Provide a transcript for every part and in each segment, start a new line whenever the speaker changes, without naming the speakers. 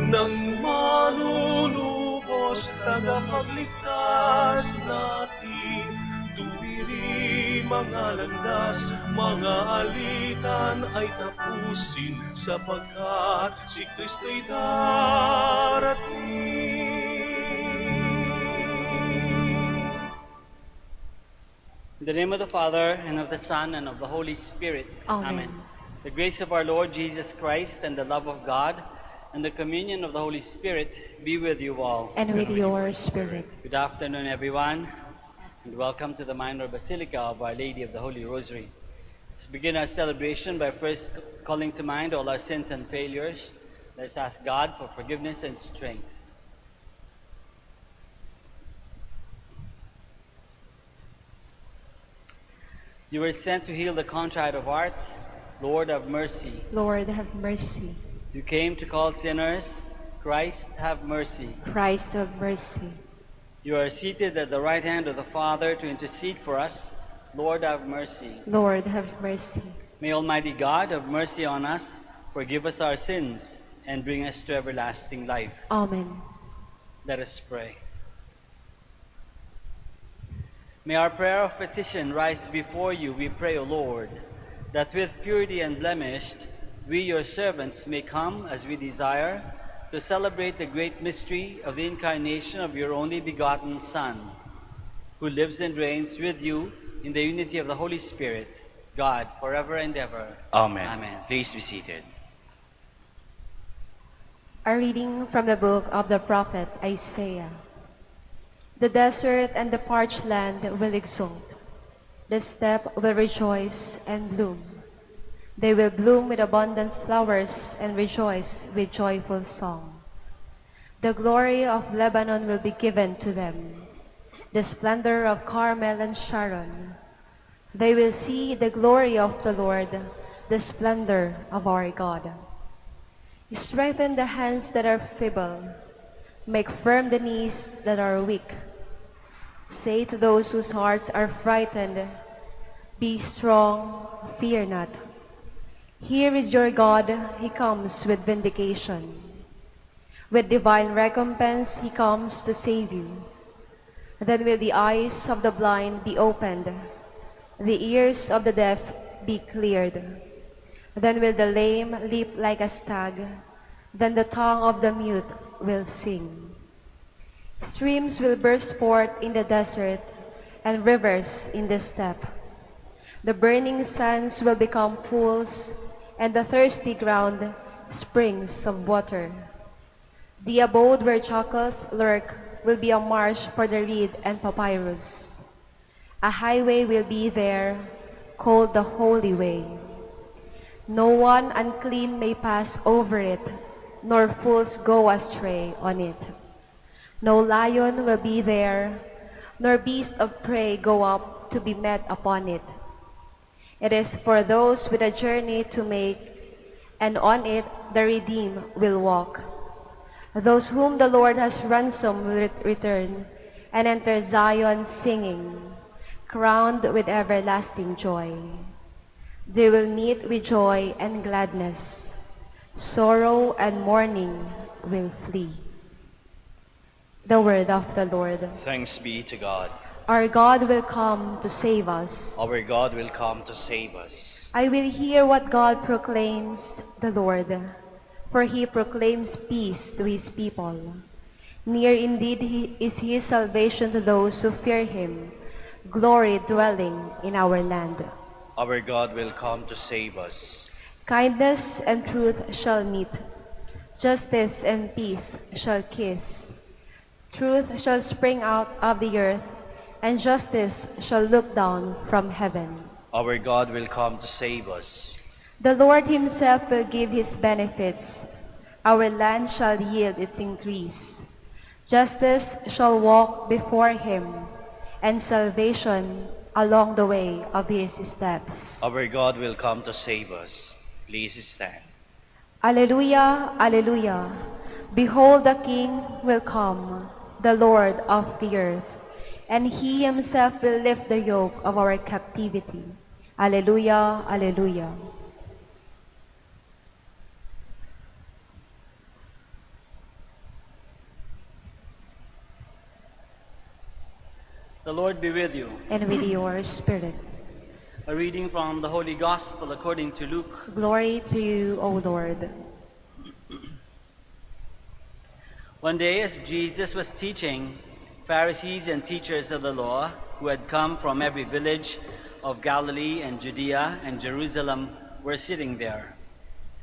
ng manunubos, tagapagligtas natin. Tuwiri mga landas, mga alitan ay tapusin, sapagkat si Kristo'y darating.
In the name of the Father, and of the Son, and of the Holy Spirit.
Amen.
The grace of our Lord Jesus Christ, and the love of God, and the communion of the Holy Spirit be with you all.
And with your spirit.
Good afternoon, everyone, and welcome to the Minor Basilica of Our Lady of the Holy Rosary. Let's begin our celebration by first calling to mind all our sins and failures. Let's ask God for forgiveness and strength. You were sent to heal the contrite of heart. Lord, have mercy.
Lord, have mercy.
You came to call sinners. Christ, have mercy.
Christ, have mercy.
You are seated at the right hand of the Father to intercede for us. Lord, have mercy.
Lord, have mercy.
May Almighty God have mercy on us, forgive us our sins, and bring us to everlasting life.
Amen.
Let us pray. May our prayer of petition rise before you, we pray, O Lord, that with purity unblemished, we, your servants, may come, as we desire, to celebrate the great mystery of the incarnation of your only begotten Son, who lives and reigns with you in the unity of the Holy Spirit, God, forever and ever.
Amen.
Amen.
Please be seated.
A reading from the book of the prophet Isaiah. The desert and the parched land will exult. The steppe will rejoice and bloom. They will bloom with abundant flowers and rejoice with joyful song. The glory of Lebanon will be given to them, the splendor of Carmel and Sharon. They will see the glory of the Lord, the splendor of our God. Strengthen the hands that are feeble, make firm the knees that are weak. Say to those whose hearts are frightened, be strong, fear not. Here is your God, he comes with vindication. With divine recompense, he comes to save you. Then will the eyes of the blind be opened, the ears of the deaf be cleared. Then will the lame leap like a stag, then the tongue of the mute will sing. Streams will burst forth in the desert, and rivers in the steppe. The burning sands will become pools, and the thirsty ground springs of water. The abode where jackals lurk will be a marsh for the reed and papyrus. A highway will be there, called the Holy Way. No one unclean may pass over it, nor fools go astray on it. No lion will be there, nor beast of prey go up to be met upon it. It is for those with a journey to make, and on it the redeemed will walk. Those whom the Lord has ransomed will return and enter Zion singing, crowned with everlasting joy. They will meet with joy and gladness. Sorrow and mourning will flee. The word of the Lord.
Thanks be to God.
Our God will come to save us.
Our God will come to save us.
I will hear what God proclaims, the Lord, for he proclaims peace to his people. Near indeed is his salvation to those who fear him, glory dwelling in our land.
Our God will come to save us.
Kindness and truth shall meet, justice and peace shall kiss. Truth shall spring out of the earth, and justice shall look down from heaven.
Our God will come to save us.
The Lord himself will give his benefits. Our land shall yield its increase. Justice shall walk before him, and salvation along the way of his steps.
Our God will come to save us. Please stand.
Alleluia, alleluia. Behold, the King will come, the Lord of the earth, and he himself will lift the yoke of our captivity. Alleluia, alleluia.
The Lord be with you.
And with your spirit.
A reading from the Holy Gospel according to Luke.
Glory to you, O Lord.
One day as Jesus was teaching, Pharisees and teachers of the law who had come from every village of Galilee and Judea and Jerusalem were sitting there.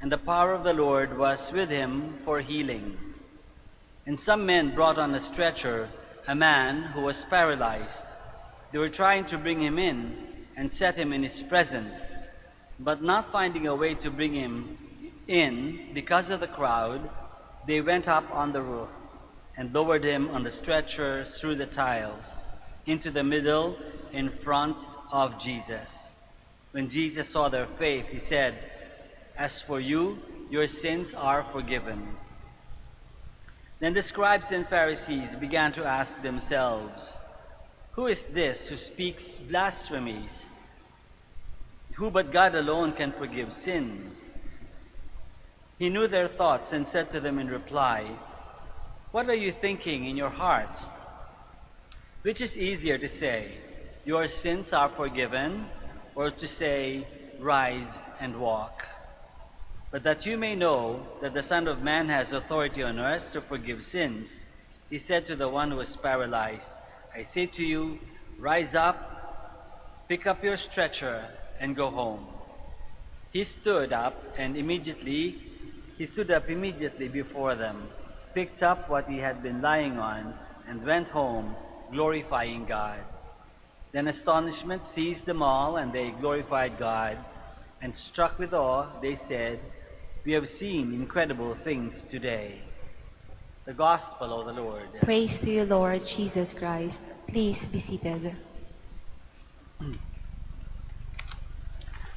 And the power of the Lord was with him for healing. And some men brought on a stretcher a man who was paralyzed. They were trying to bring him in and set him in his presence, but not finding a way to bring him in because of the crowd, they went up on the roof and lowered him on the stretcher through the tiles into the middle in front of Jesus. When Jesus saw their faith, he said, "As for you, your sins are forgiven." Then the scribes and Pharisees began to ask themselves, "Who is this who speaks blasphemies? Who but God alone can forgive sins?" He knew their thoughts and said to them in reply, "What are you thinking in your hearts? Which is easier to say, 'Your sins are forgiven,' or to say, 'Rise and walk'? But that you may know that the Son of Man has authority on earth to forgive sins," he said to the one who was paralyzed, "I say to you, rise up, pick up your stretcher, and go home." He stood up immediately before them, picked up what he had been lying on, and went home, glorifying God. Then astonishment seized them all, and they glorified God. And struck with awe, they said, "We have seen incredible things today." The Gospel of the Lord.
Praise to you, Lord Jesus Christ. Please be seated.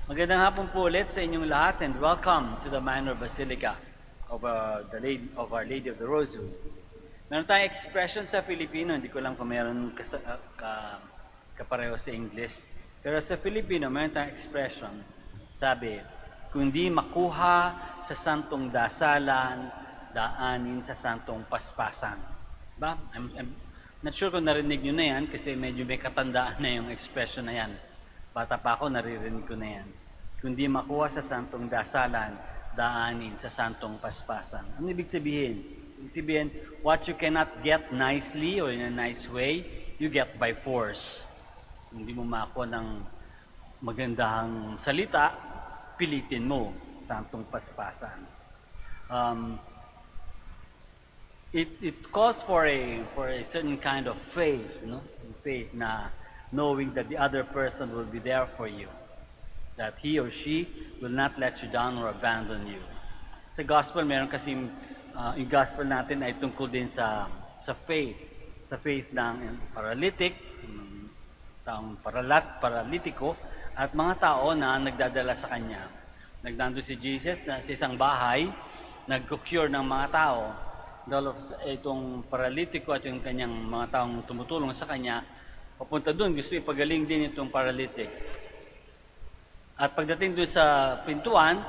Magandang hapon po ulit sa inyong lahat and welcome to the Minor Basilica of Our Lady of the Rosary. Meron tayong expression sa Filipino, hindi ko lang kung meron kapareho sa English. Pero sa Filipino, meron tayong expression. Sabi, kung di makuha sa santong dasalan, daanin sa santong paspasan. Ba? I'm not sure kung narinig nyo na yan kasi medyo may katandaan na yung expression na yan. Bata pa ako, naririnig ko na yan. Kung di makuha sa santong dasalan, daanin sa santong paspasan. Ano ibig sabihin? Ibig sabihin, what you cannot get nicely or in a nice way, you get by force. Kung di mo makuha ng magandang salita, pilitin mo santong paspasan. It calls for a certain kind of faith, no? Faith na knowing that the other person will be there for you, that he or she will not let you down or abandon you. Sa gospel, meron kasi yung gospel natin ay tungkol din sa faith ng paralytic, taong paralitiko, at mga tao na nagdadala sa kanya. Nagdando si Jesus na sa isang bahay, nag-cure ng mga tao. Itong paralitiko at yung kanyang mga taong tumutulong sa kanya, papunta doon, gusto ipagaling din itong paralytic. At pagdating doon sa pintuan,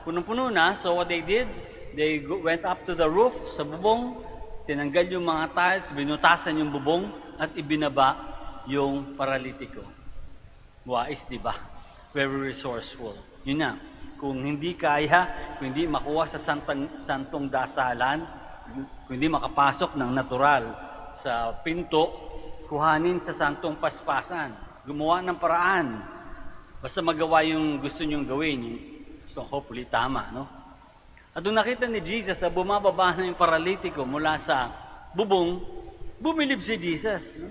punong-puno na, so what they did, they went up to the roof, sa bubong, tinanggal yung mga tiles, binutasan yung bubong, at ibinaba yung paralitiko. Wais, di ba? Very resourceful. Yun na. Kung hindi kaya, kung hindi makuha sa santong dasalan, kung hindi makapasok ng natural sa pinto, kuhanin sa santong paspasan. Gumawa ng paraan. Basta magawa yung gusto nyong gawin. So hopefully tama, no? At nung nakita ni Jesus na bumababa na yung paralitiko mula sa bubong, bumilib si Jesus. No?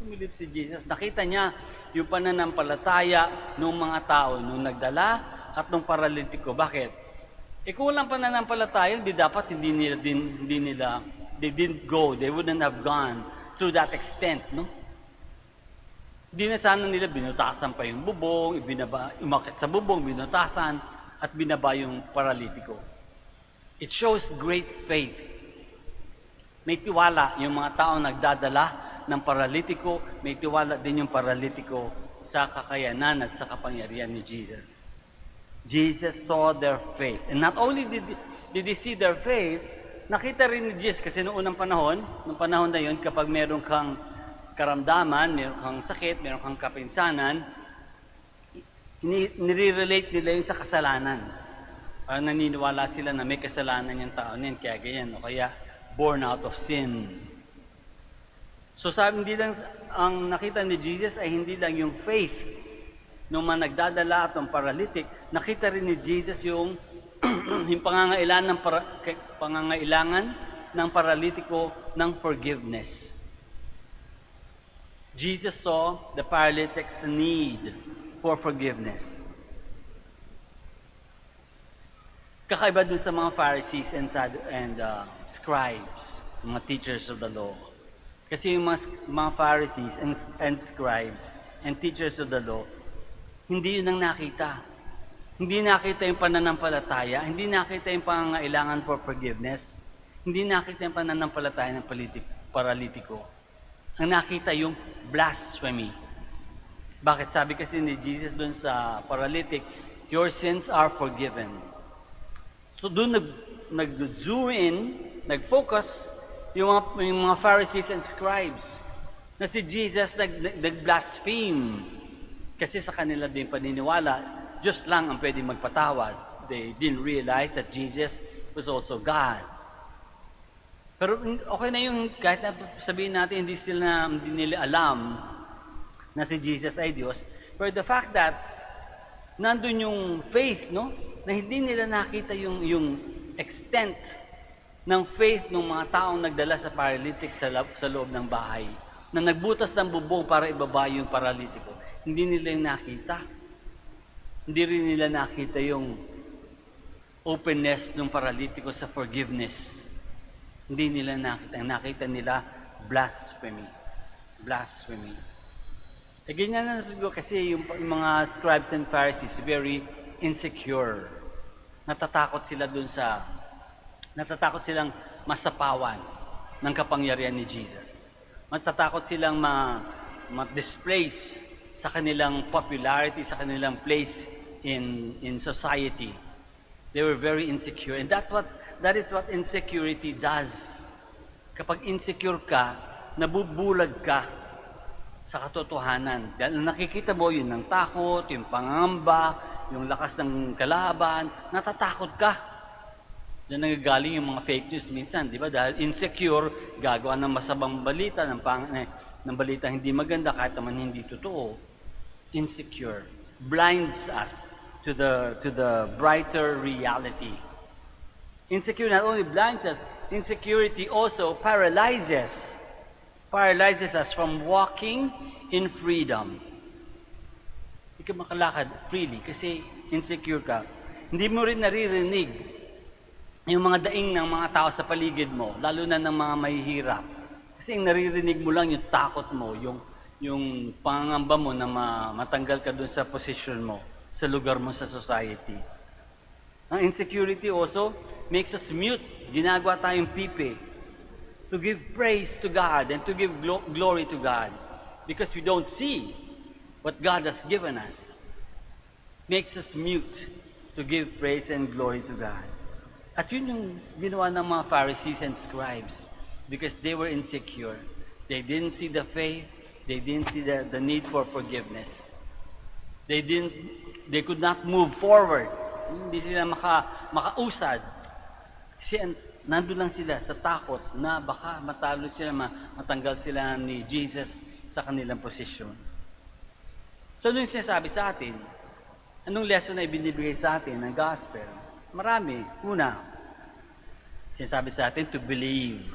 Bumilib si Jesus. Nakita niya yung pananampalataya ng mga tao nung nagdala at nung paralitiko. Bakit? Kung walang pananampalataya, they didn't go, they wouldn't have gone to that extent, no? Di na sana nila binutasan pa yung bubong, umakit sa bubong, binutasan, at binaba yung paralitiko. It shows great faith. May tiwala yung mga tao nagdadala ng paralitiko, may tiwala din yung paralitiko sa kakayanan at sa kapangyarihan ni Jesus. Jesus saw their faith. And not only did he see their faith, nakita rin ni Jesus kasi noong unang panahon na yun, kapag meron kang karamdaman, meron kang sakit, meron kang kapinsanan, nire-relate nila yun sa kasalanan. Parang naniniwala sila na may kasalanan yung tao niyan, kaya ganyan, o kaya born out of sin. So sabi, hindi lang ang nakita ni Jesus ay hindi lang yung faith nung mga nagdadala at ng paralytic, nakita rin ni Jesus yung yung pangangailangan ng paralitiko ng forgiveness. Jesus saw the paralytic's need for forgiveness. Kakaiba dun sa mga Pharisees and scribes, mga teachers of the law. Kasi yung mga Pharisees and scribes and teachers of the law, hindi yun ang nakita. Hindi nakita yung pananampalataya, hindi nakita yung pangangailangan for forgiveness, hindi nakita yung pananampalataya ng paralitiko. Ang nakita yung blasphemy. Bakit? Sabi kasi ni Jesus dun sa paralytic, your sins are forgiven. So dun nag-zoom in, nag-focus yung mga Pharisees and scribes na si Jesus nag-blaspheme. Kasi sa kanila din paniniwala, Diyos lang ang pwedeng magpatawad. They didn't realize that Jesus was also God. Pero okay na yung, kahit na sabihin natin, hindi nila alam na si Jesus ay Diyos. But the fact that nandun yung faith, no? Na hindi nila nakita yung extent ng faith ng mga taong nagdala sa paralytic sa loob ng bahay. Na nagbutas ng bubong para ibaba yung paralitiko. Hindi nila yung nakita. Hindi rin nila nakita yung openness ng paralitiko sa forgiveness. Hindi nila nakita. Nakita nila blasphemy. Blasphemy. E ganyan na kasi yung mga scribes and Pharisees very insecure. Natatakot silang masapawan ng kapangyarihan ni Jesus. Natatakot silang ma-displace sa kanilang popularity, sa kanilang place in society. They were very insecure. And that is what insecurity does. Kapag insecure ka, nabubulag ka sa katotohanan. Dahil nakikita mo yun ng takot, yung pangamba, yung lakas ng kalaban, natatakot ka. Diyan nagagaling yung mga fake news minsan, di ba? Dahil insecure, gagawa ng masabang balita, ng balita hindi maganda, kahit naman hindi totoo. Insecure blinds us to the brighter reality. Insecure not only blinds us, insecurity also paralyzes us from walking in freedom. Hindi ka makalakad freely kasi insecure ka. Hindi mo rin naririnig yung mga daing ng mga tao sa paligid mo, lalo na ng mga mahihirap. Kasi yung naririnig mo lang yung takot mo, yung pangangamba mo na matanggal ka dun sa position mo, sa lugar mo sa society. Ang insecurity also makes us mute. Ginagawa tayong pipi to give praise to God and to give glory to God because we don't see what God has given us. Makes us mute to give praise and glory to God. At yun yung ginawa ng mga Pharisees and scribes because they were insecure. They didn't see the faith. They didn't see the need for forgiveness. They could not move forward. Hindi sila makausad. Kasi nandun lang sila sa takot na baka matalo sila, matanggal sila ni Jesus sa kanilang posisyon. So, ano yung sinasabi sa atin? Anong lesson na ibinibigay sa atin ng gospel? Marami. Una, sinasabi sa atin to believe.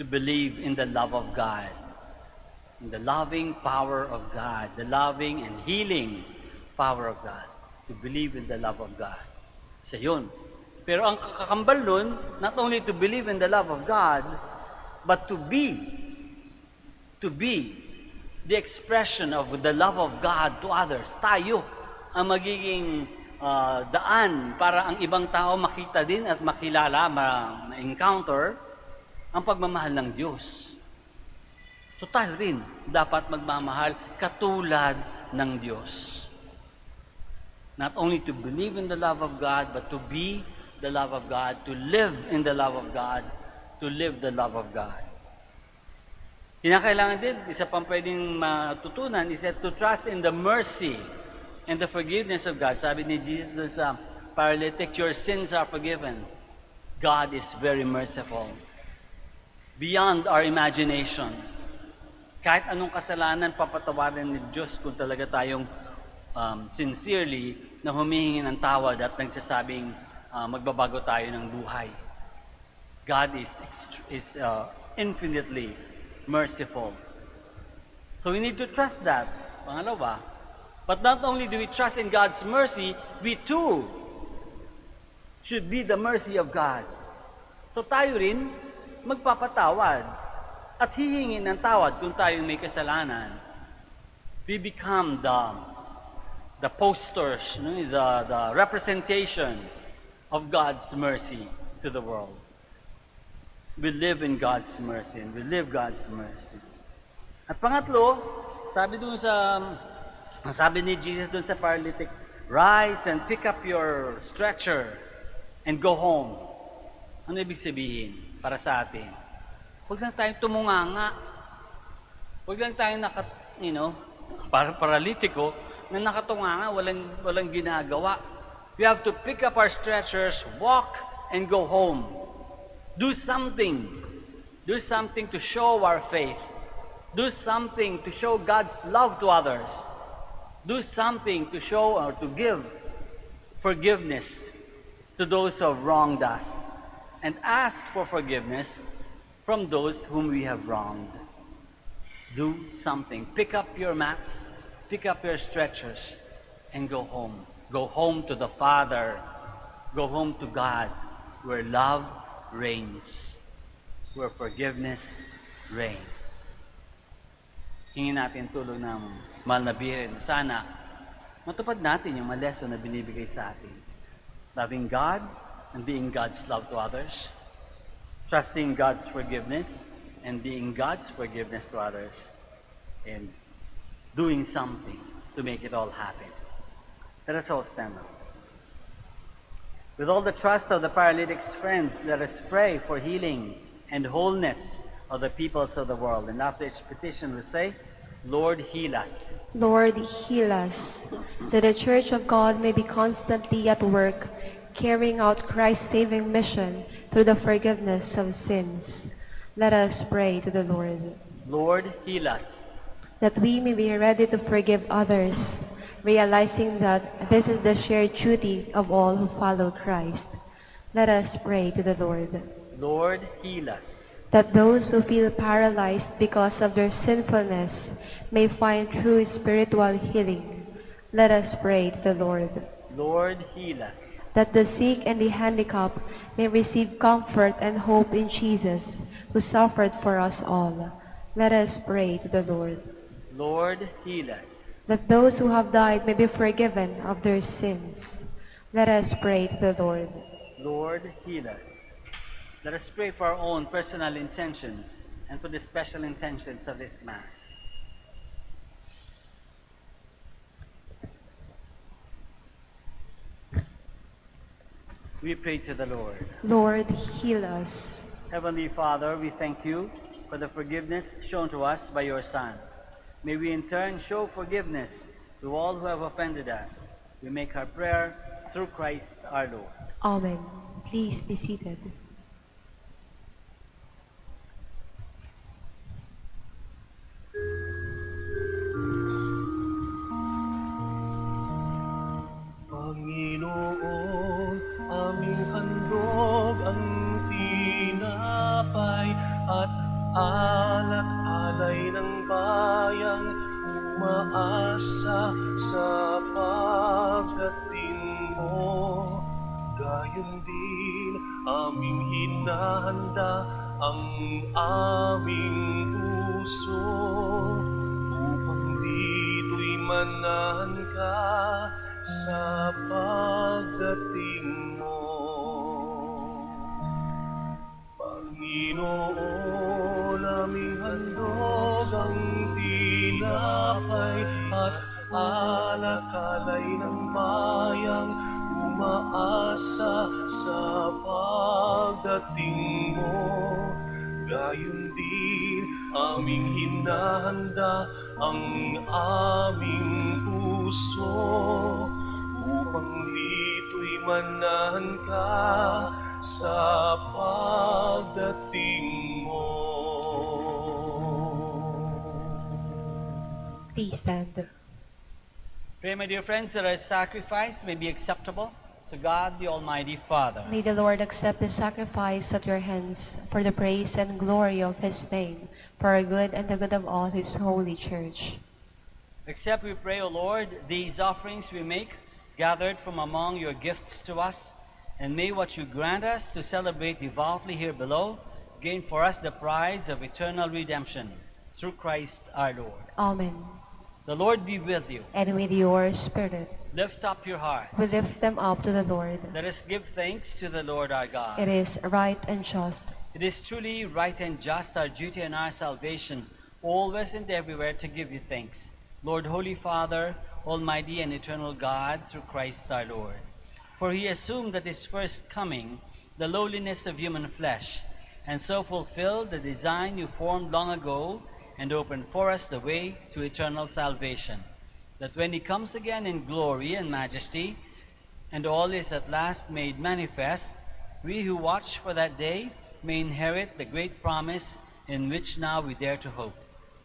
To believe in the love of God. In the loving power of God. The loving and healing power of God. To believe in the love of God. Isa yun. Pero ang kakambal nun, not only to believe in the love of God, but to be the expression of the love of God to others. Tayo ang magiging daan para ang ibang tao makita din at makilala, ma-encounter ang pagmamahal ng Diyos. So tayo rin dapat magmamahal katulad ng Diyos. Not only to believe in the love of God, but to be the love of God, to live in the love of God, to live the love of God. Kinakailangan din, isa pang pwedeng matutunan is that to trust in the mercy and the forgiveness of God. Sabi ni Jesus dun sa paralytic, your sins are forgiven. God is very merciful. Beyond our imagination. Kahit anong kasalanan, papatawarin ni Diyos kung talaga tayong sincerely na humihingi ng tawad at nagsasabing magbabago tayo ng buhay. God is infinitely merciful. So we need to trust that. Pangalawa, but not only do we trust in God's mercy, we too should be the mercy of God. So tayo rin magpapatawad at hihingi ng tawad kung tayo may kasalanan. We become the posters, the representation of God's mercy to the world. We live in God's mercy and we live God's mercy. At pangatlo, sabi ni Jesus dun sa paralytic, rise and pick up your stretcher and go home. Ano ibig sabihin para sa atin? Huwag lang tayong tumunganga. Huwag lang tayong paralitiko na nakatunganga, walang ginagawa. We have to pick up our stretchers, walk and go home. Do something. Do something to show our faith. Do something to show God's love to others. Do something to show or to give forgiveness to those who have wronged us. And ask for forgiveness from those whom we have wronged. Do something. Pick up your mats, pick up your stretchers, and go home. Go home to the Father. Go home to God, where love reigns, where forgiveness reigns. Hingin natin tulong ng mahal na Birin. Sana matupad natin yung mga lesson na binibigay sa atin. Loving God and being God's love to others. Trusting God's forgiveness and being God's forgiveness to others. And doing something to make it all happen. Let us all stand up. With all the trust of the paralytic's friends, let us pray for healing and wholeness of the peoples of the world. And after each petition we say, Lord, heal us.
Lord, heal us, that the Church of God may be constantly at work, carrying out Christ's saving mission through the forgiveness of sins. Let us pray to the Lord.
Lord, heal us.
That we may be ready to forgive others, realizing that this is the shared duty of all who follow Christ. Let us pray to the Lord.
Lord, heal us.
That those who feel paralyzed because of their sinfulness may find true spiritual healing. Let us pray to the Lord.
Lord, heal us.
That the sick and the handicapped may receive comfort and hope in Jesus, who suffered for us all. Let us pray to the Lord.
Lord, heal us.
That those who have died may be forgiven of their sins. Let us pray to the Lord.
Lord, heal us. Let us pray for our own personal intentions and for the special intentions of this Mass. We pray to the Lord.
Lord, heal us.
Heavenly Father, we thank you for the forgiveness shown to us by your Son. May we in turn show forgiveness to all who have offended us. We make our prayer through Christ our Lord.
Amen. Please be seated.
Panginoon, aming handog ang tinapay at alak-alay ng bayang umaasa sa pagdating mo. Gayon din aming hinahanda ang aming puso upang dito'y manahan ka sa pagdating mo. Panginoon, aming handog ang tinapay at alak-alay ng bayang umaasa sa pagdating mo. Gayon din aming hinahanda ang aming puso upang dito'y manahan ka sa pagdating mo.
Please stand.
Pray, my dear friends, that our sacrifice may be acceptable to God, the Almighty Father.
May the Lord accept the sacrifice at your hands for the praise and glory of his name, for our good and the good of all his holy church.
Accept, we pray, O Lord, these offerings we make, gathered from among your gifts to us, and may what you grant us to celebrate devoutly here below gain for us the prize of eternal redemption, through Christ our Lord.
Amen.
The Lord be with you.
And with your spirit,
Lift up your hearts.
we lift them up to the Lord.
Let us give thanks to the Lord our God.
It is right and just.
It is truly right and just, our duty and our salvation, always and everywhere to give you thanks, Lord, Holy Father, Almighty and eternal God, through Christ our Lord. For he assumed at his first coming the lowliness of human flesh, and so fulfilled the design you formed long ago, and opened for us the way to eternal salvation, that when he comes again in glory and majesty, and all is at last made manifest, we who watch for that day may inherit the great promise in which now we dare to hope.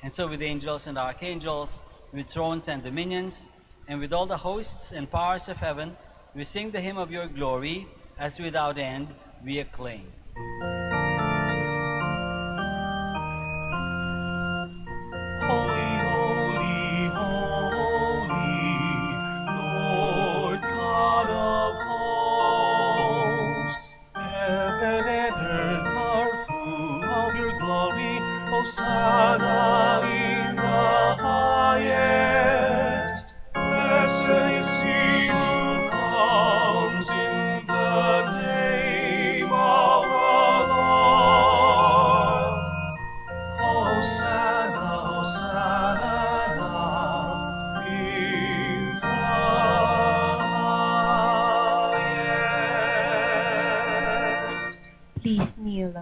And so with angels and archangels, with thrones and dominions, and with all the hosts and powers of heaven, we sing the hymn of your glory, as without end we acclaim.
Holy, holy, holy, Lord God of hosts. Heaven and earth are full of your glory. Hosanna in the highest. Blessed is he who comes in the name of the Lord. Hosanna, Hosanna in the highest.
Please kneel.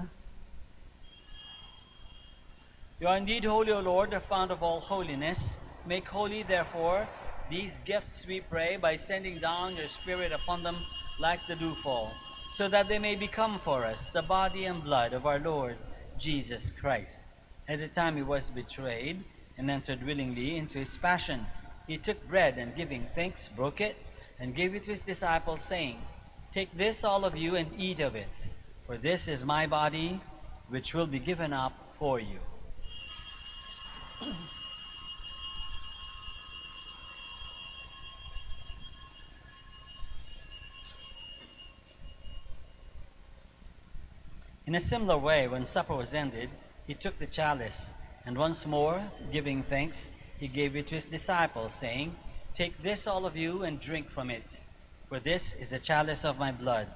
You are indeed holy, O Lord, the fount of all holiness. Make holy, therefore, these gifts, we pray, by sending down your Spirit upon them like the dewfall, so that they may become for us the body and blood of our Lord Jesus Christ. At the time he was betrayed and entered willingly into his passion, he took bread and giving thanks, broke it, and gave it to his disciples, saying, "Take this, all of you, and eat of it, for this is my body, which will be given up for you." In a similar way, when supper was ended, he took the chalice, and once more, giving thanks, he gave it to his disciples, saying, "Take this, all of you, and drink from it, for this is the chalice of my blood,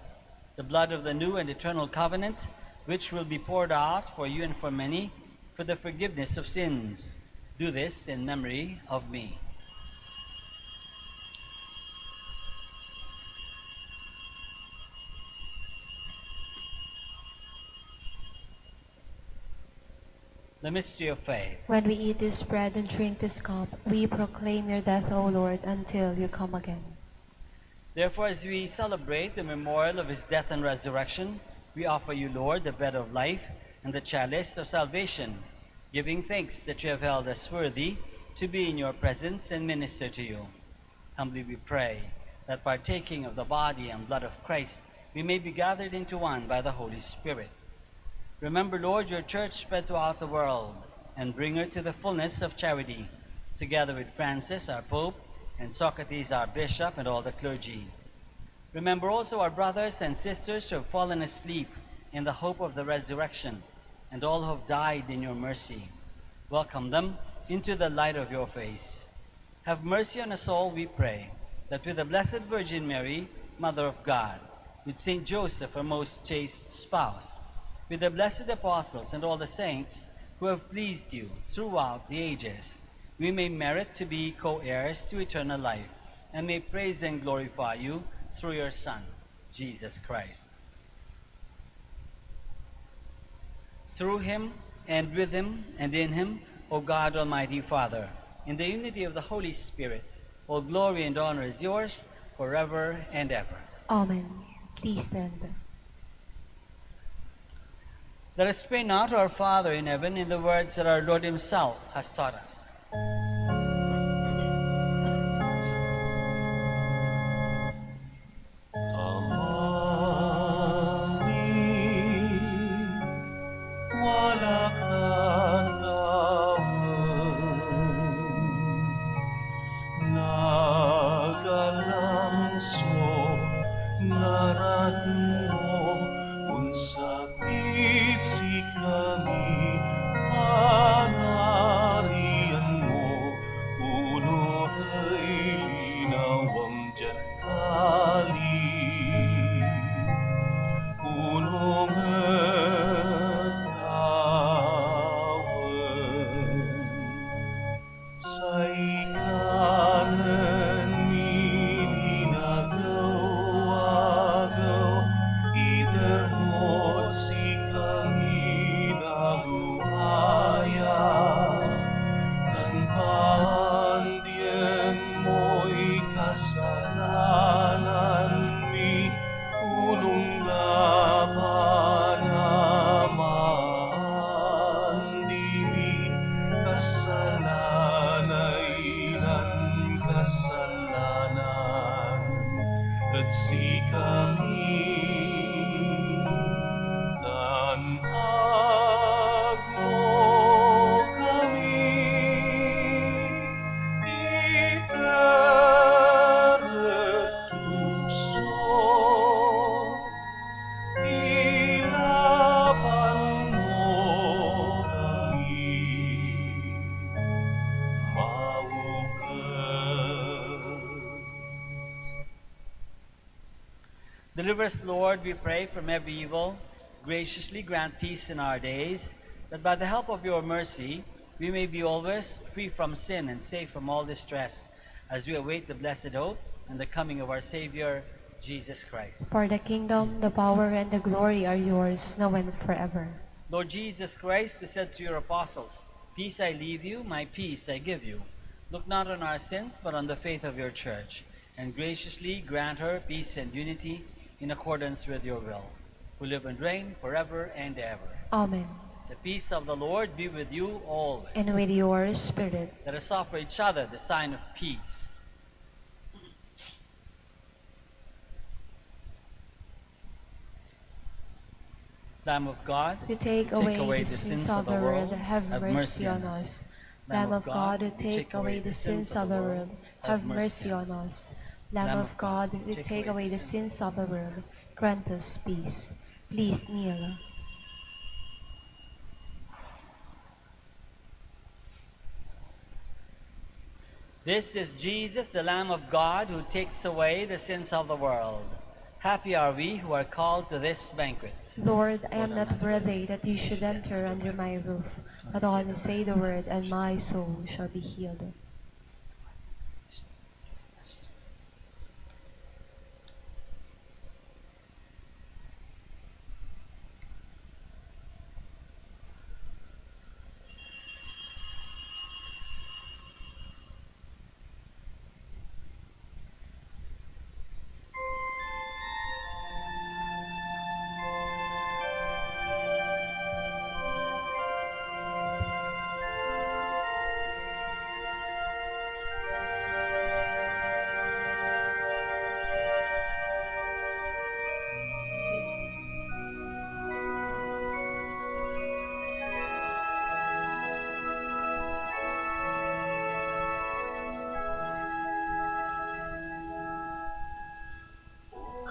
the blood of the new and eternal covenant, which will be poured out for you and for many, for the forgiveness of sins. Do this in memory of me." The mystery of faith.
When we eat this bread and drink this cup, we proclaim your death, O Lord, until you come again.
Therefore, as we celebrate the memorial of his death and resurrection, we offer you, Lord, the bread of life and the chalice of salvation, giving thanks that you have held us worthy to be in your presence and minister to you. Humbly we pray that partaking of the body and blood of Christ, we may be gathered into one by the Holy Spirit. Remember, Lord, your church spread throughout the world, and bring her to the fullness of charity, together with Francis, our Pope, and Socrates, our Bishop, and all the clergy. Remember also our brothers and sisters who have fallen asleep in the hope of the resurrection, and all who have died in your mercy. Welcome them into the light of your face. Have mercy on us all, we pray, that with the Blessed Virgin Mary, Mother of God, with Saint Joseph, her most chaste spouse, with the blessed apostles and all the saints who have pleased you throughout the ages, we may merit to be co-heirs to eternal life, and may praise and glorify you through your Son, Jesus Christ. Through him, and with him, and in him, O God, Almighty Father, in the unity of the Holy Spirit, all glory and honor is yours forever and ever.
Amen. Please stand.
Let us pray now to our Father in heaven in the words that our Lord himself has taught us.
Amin. Wala katawan, nagalangso, naratno, unsakit si kami, panarian mo, ulo ay linawang diyakali. Ulong at awan sa ikanan ninagaw-agaw, idermot si kami nabuhaya. Tanpahan mo'y kasalanan mi, ulong na panamaan diri, kasalanay nan kasalanan, at si kami nanag mo kami, iteretuso, ilaban mo kami, maukas.
Deliver us, Lord, we pray, from every evil. Graciously grant peace in our days, that by the help of your mercy we may be always free from sin and safe from all distress, as we await the blessed hope and the coming of our Savior, Jesus Christ.
For the kingdom, the power, and the glory are yours, now and forever.
Lord Jesus Christ, who said to your apostles, "Peace I leave you, my peace I give you," look not on our sins, but on the faith of your church, and graciously grant her peace and unity in accordance with your will, who live and reign forever and ever.
Amen.
The peace of the Lord be with you always.
And with your spirit.
Let us offer each other the sign of peace. Lamb of God,
Who take away the sins of the world, have mercy on us. Lamb of God, who take away the sins of the world, have mercy on us. Lamb of God, who take away the sins of the world, grant us peace. Please kneel.
This is Jesus, the Lamb of God, who takes away the sins of the world. Happy are we who are called to this banquet.
Lord, I am not worthy that you should enter under my roof, but only say the word, and my soul shall be healed.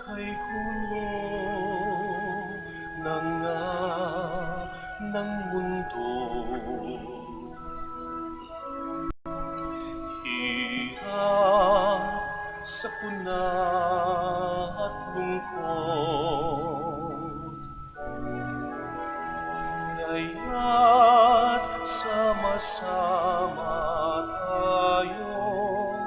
Kay gulo ng mundo, hirap sa puna at lungkot, kaya't sama-sama tayong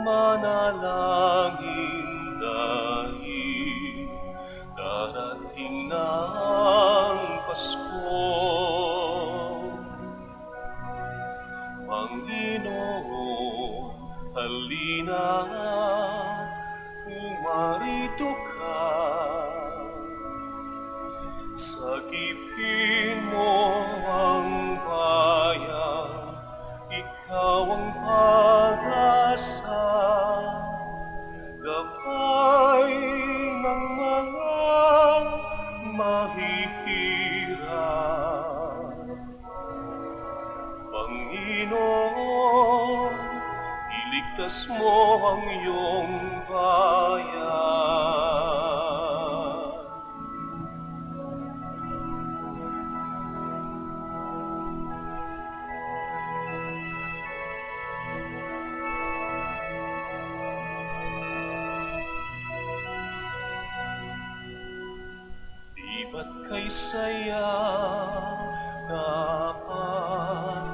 manalangin dahil darating na ang Pasko. Iligtas mo ang iyong bayan. Di ba't kay saya dapat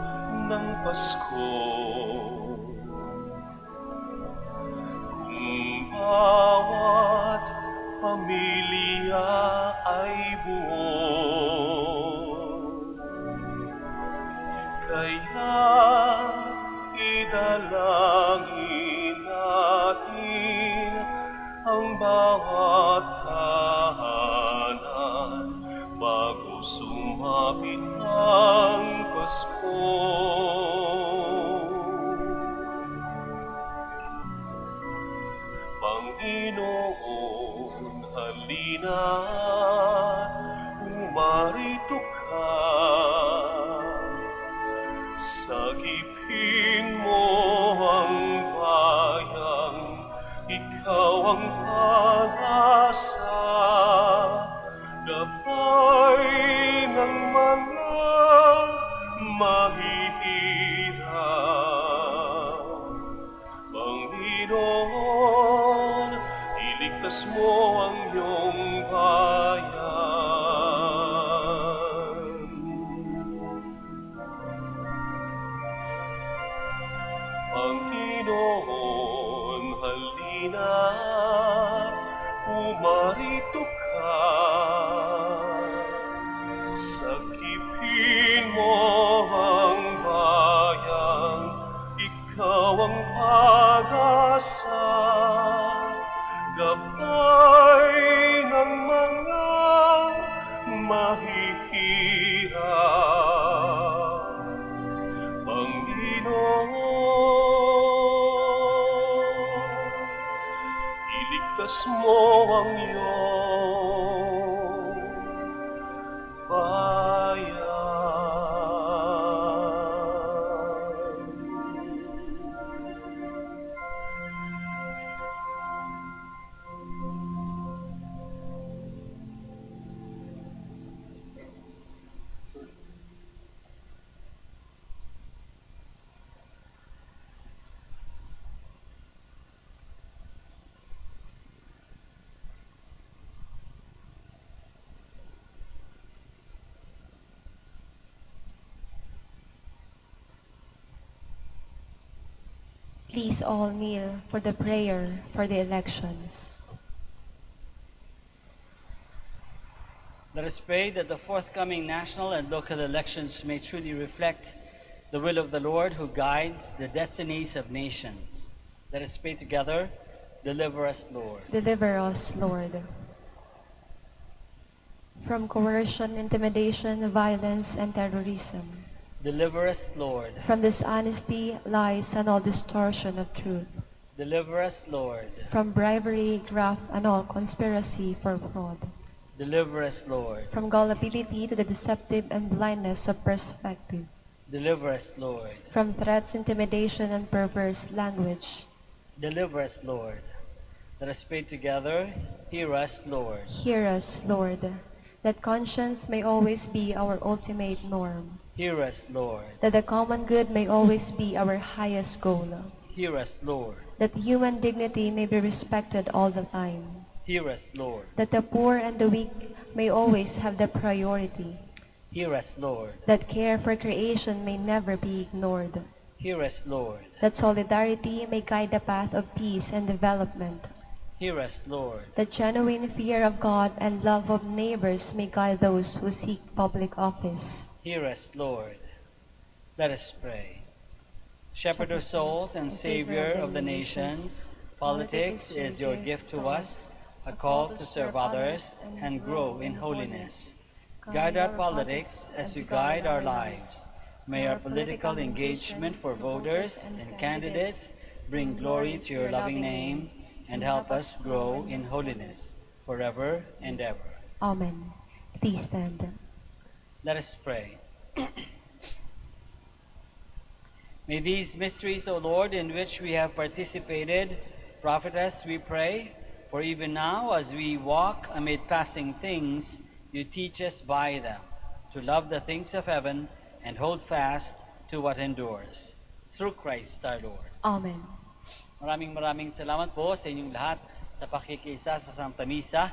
ng Pasko? Kung bawat pamilya ay buo, kaya idalangin natin ang bawat tahanan bago sumapit ang Pasko. Panginoon, halina, umarito ka. Sagipin mo ang bayang, ikaw ang pag-asa. Gabay ng mga mahihirap. Panginoon, iligtas mo ang iyong bayan. Panginoon, halina, umarito ka. Sagipin mo ang bayan, ikaw ang pag-asa. Gabay ng mga mahihirap. Panginoon, iligtas mo ang iyong bayan.
Please all kneel for the prayer for the elections.
Let us pray that the forthcoming national and local elections may truly reflect the will of the Lord who guides the destinies of nations. Let us pray together. Deliver us, Lord.
Deliver us, Lord. From coercion, intimidation, violence, and terrorism.
Deliver us, Lord.
From dishonesty, lies, and all distortion of truth.
Deliver us, Lord.
From bribery, graft, and all conspiracy for fraud.
Deliver us, Lord.
From gullibility to the deceptive and blindness of perspective.
Deliver us, Lord.
From threats, intimidation, and perverse language.
Deliver us, Lord. Let us pray together. Hear us, Lord.
Hear us, Lord, that conscience may always be our ultimate norm.
Hear us, Lord.
That the common good may always be our highest goal.
Hear us, Lord.
That human dignity may be respected all the time.
Hear us, Lord.
That the poor and the weak may always have the priority.
Hear us, Lord.
That care for creation may never be ignored.
Hear us, Lord.
That solidarity may guide the path of peace and development.
Hear us, Lord.
That genuine fear of God and love of neighbors may guide those who seek public office.
Hear us, Lord. Let us pray. Shepherd of souls and Savior of the nations, politics is your gift to us, a call to serve others and grow in holiness. Guide our politics as we guide our lives. May our political engagement for voters and candidates bring glory to your loving name and help us grow in holiness forever and ever.
Amen. Please stand.
Let us pray. May these mysteries, O Lord, in which we have participated, profit us, we pray, for even now, as we walk amid passing things, you teach us by them to love the things of heaven and hold fast to what endures. Through Christ our Lord.
Amen.
Maraming salamat po sa inyong lahat sa pakikisa sa Santa Misa.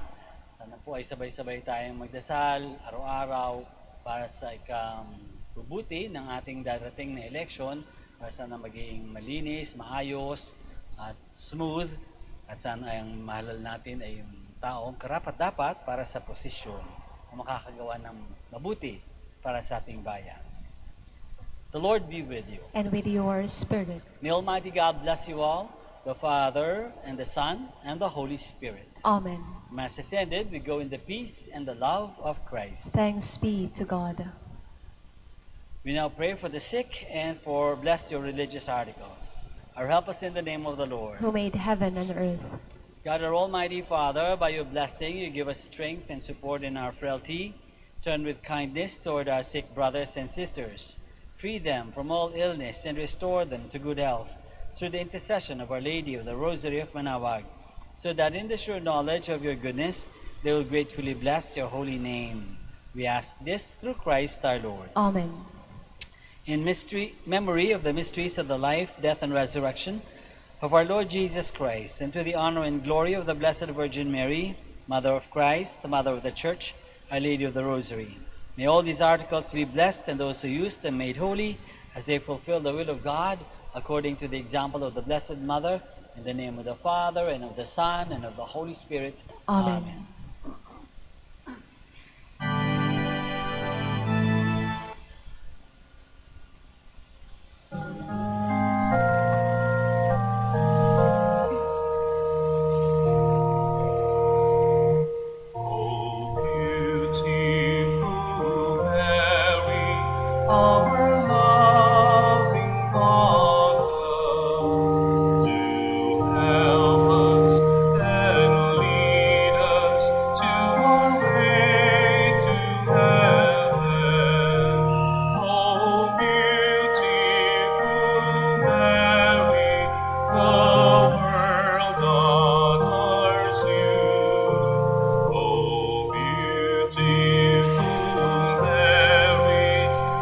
Sana po ay sabay-sabay tayong magdasal araw-araw para sa ikabubuti ng ating darating na eleksyon, para sana maging malinis, maayos, at smooth, at sana ang mahalal natin ay yung taong karapat-dapat para sa posisyon o makakagawa ng mabuti para sa ating bayan. The Lord be with you.
And with your spirit.
May Almighty God bless you all, the Father, and the Son, and the Holy Spirit.
Amen.
Mass is ended. We go in the peace and the love of Christ.
Thanks be to God.
We now pray for the sick and for bless your religious articles. Our help us in the name of the Lord.
Who made heaven and earth.
God, our Almighty Father, by your blessing, you give us strength and support in our frailty. Turn with kindness toward our sick brothers and sisters. Free them from all illness and restore them to good health through the intercession of Our Lady of the Rosary of Manaoag, so that in the sure knowledge of your goodness, they will gratefully bless your holy name. We ask this through Christ our Lord.
Amen.
In memory of the mysteries of the life, death, and resurrection of our Lord Jesus Christ, and to the honor and glory of the Blessed Virgin Mary, Mother of Christ, the Mother of the Church, Our Lady of the Rosary. May all these articles be blessed and those who use them made holy as they fulfill the will of God according to the example of the Blessed Mother, in the name of the Father, and of the Son, and of the Holy Spirit.
Amen.
Amen.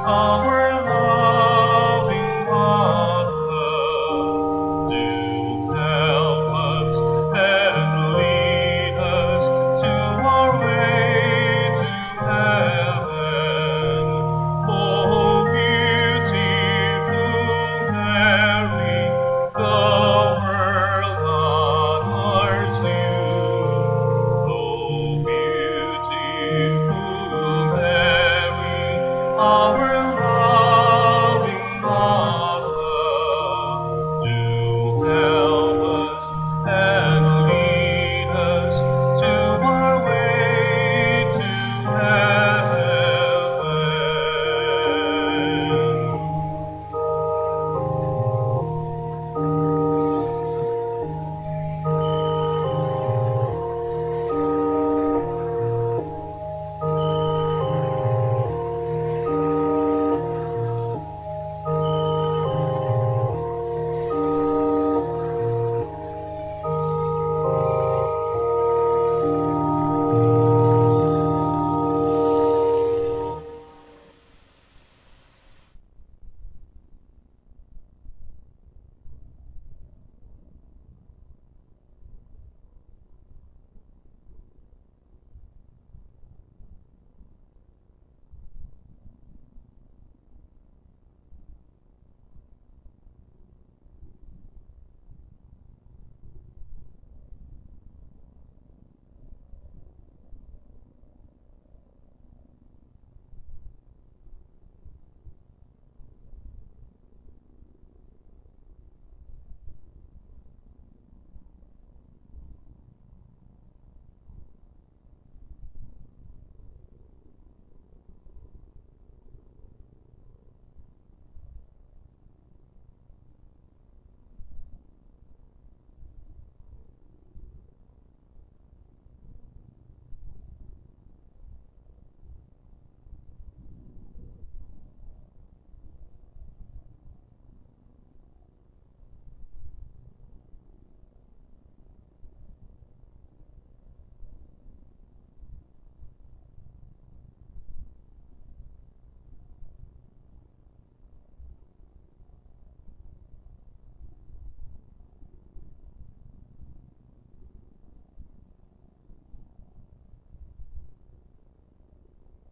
Our